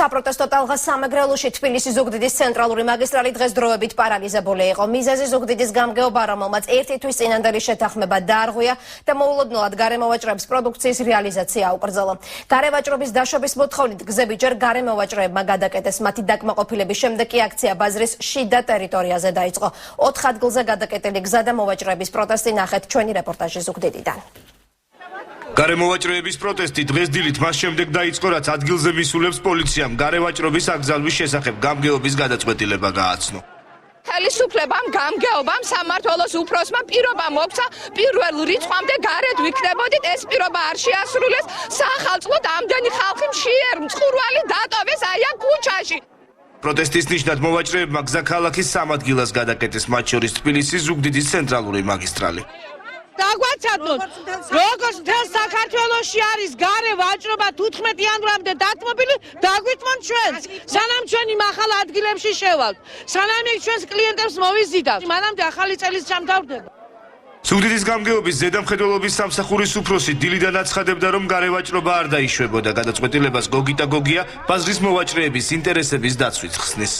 საპროტესტო ტალღა სამეგრელოში თბილისის ზუგდიდის ცენტრალური მაგისტრალი დღეს დროებით პარალიზებული იყო. მიზეზი ზუგდიდის გამგეობა, რომელმაც ერთი თვის წინანდელი შეთანხმება დაარღვია და მოულოდნელად გარემოვაჭრეების პროდუქციის რეალიზაცია აუკრძალა. გარემოვაჭრების დაშობის მოთხოვნით გზები ჯერ გარემოვაჭრეებმა გადაკეტეს. მათი დაკმაყოფილების შემდეგ კი აქცია ბაზრის შიდა ტერიტორიაზე დაიწყო. 4 ადგილზე გადაკეტილი გზა და მოვაჭრეების პროტესტი ნახეთ ჩვენი რეპორტაჟი ზუგდიდიდან. გარემოვაჭრეების პროტესტი დღეს დილით მას შემდეგ დაიწყო, რაც ადგილზე მისულებს პოლიციამ გარემოვაჭრების აკრძალვის შესახებ გამგეობის გადაწყვეტილება გააცნო. ხელისუფლებამ გამგეობამ სამმართველოს უფროსმა პირობა მოქცა პირველ რიცხვამდე გარეთ ვიქნებოდით, ეს პირობა არ შეასრულეს, სახალხოდ ამდენი ხალხი მშიერ მწყურვალი დატოვეს აი ამ ქუჩაში. პროტესტის ნიშნად მოვაჭრეებმა გზა ქალაქის 3 ადგილას გადაკეტეს, მათ შორის თბილისის ზუგდიდის ცენტრალური მაგისტრალი. დაგვაცადოთ, როგორც მთელ საქართველოში არის გარე ვაჭრობა 15 იანვრამდე დათმობილი, დაგვიტმონ ჩვენს, სანამ ჩვენი მახალ ადგილებში შევალთ, სანამ იქ ჩვენს კლიენტებს მოვიზიდავთ, მანამდე ახალი წელის ჩამთავრდება. ზუგდიდის გამგეობის ზედამხედველობის სამსახურის უფროსი დილიდან აცხადებდა, რომ გარევაჭრობა არ დაიშვებოდა. გადაწყვეტილებას გოგიტა გოგია ბაზრის მოვაჭრეების ინტერესების დაცვით ხსნის.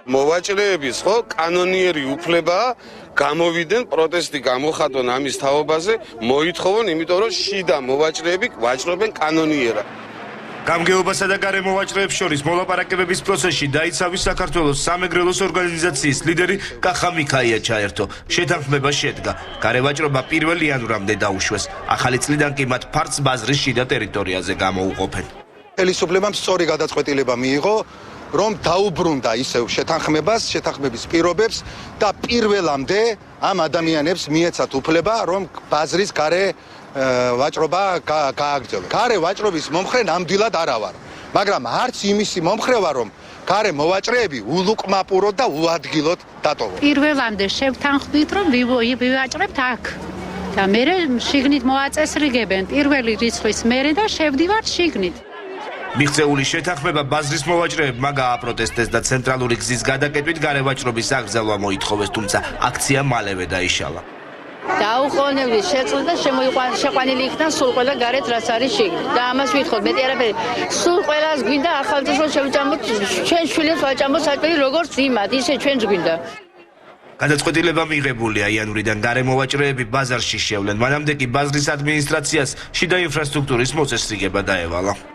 მოვაჭრეების ხო კანონიერი უფლება გამოვიდნენ, პროტესტი გამოხატონ ამის თაობაზე, მოითხოვონ, იმიტომ რომ შიდა მოვაჭრეები ვაჭრობენ კანონიერად. გამგეობასა და გარემოვაჭრეებს შორის მოლაპარაკებების პროცესში დაიცავის საქართველოს სამეგრელოს ორგანიზაციის ლიდერი კახა მიქაია ჩაერთო. შეთანხმება შედგა. გარევაჭრობა 1 იანვრამდე დაუშვეს. ახალი წლიდან კი მათ ფართს ბაზრის შიდა ტერიტორიაზე გამოუყოფენ. ხელისუფლებამ სწორი გადაწყვეტილება მიიღო, რომ დაუბრუნდა ისევ შეთანხმების პირობებს და პირველამდე ამ ადამიანებს მიეცათ უფლება, რომ ბაზრის გარე ვაჭრობა გააგრძელონ. გარე ვაჭრობის მომხრე ნამდვილად არა ვარ, მაგრამ არც იმისი მომხრე ვარ, რომ გარე მოვაჭრეები ულუკმაპუროდ და უადგილოდ დატოვონ. პირველამდე შევთანხმდით, რომ ვივაჭრებთ აქ და მერე შიგნით მოაწესრიგებენ პირველი რიცხვის მერე და შევდივართ შიგნით. მიღწეული შეთანხმება ბაზრის მოვაჭრეებმა გააპროტესტეს და ცენტრალური გზის გადაკეტვით გარევაჭრობის აკრძალვა მოითხოვეს, თუმცა აქცია მალევე დაიშალა. დაუყოვნებლივ შეწყვეტა შეყვანილი იქნა სულ ყველა გარეთ რაც არის შიგნით და ამას ვითხოვთ, მეტი არაფერი. სულ ყველას გვინდა ახალწელს შევჭამოთ, ჩვენ შვილებს ვაჭამოთ საჭმელი როგორც იმად, ისე ჩვენც გვინდა. გადაწყვეტილება მიღებულია, იანვრიდან გარემოვაჭრეები ბაზარში შევლენ, მანამდე კი ბაზრის ადმინისტრაციას შიდა ინფრასტრუქტურის მოწესრიგება დაევალა.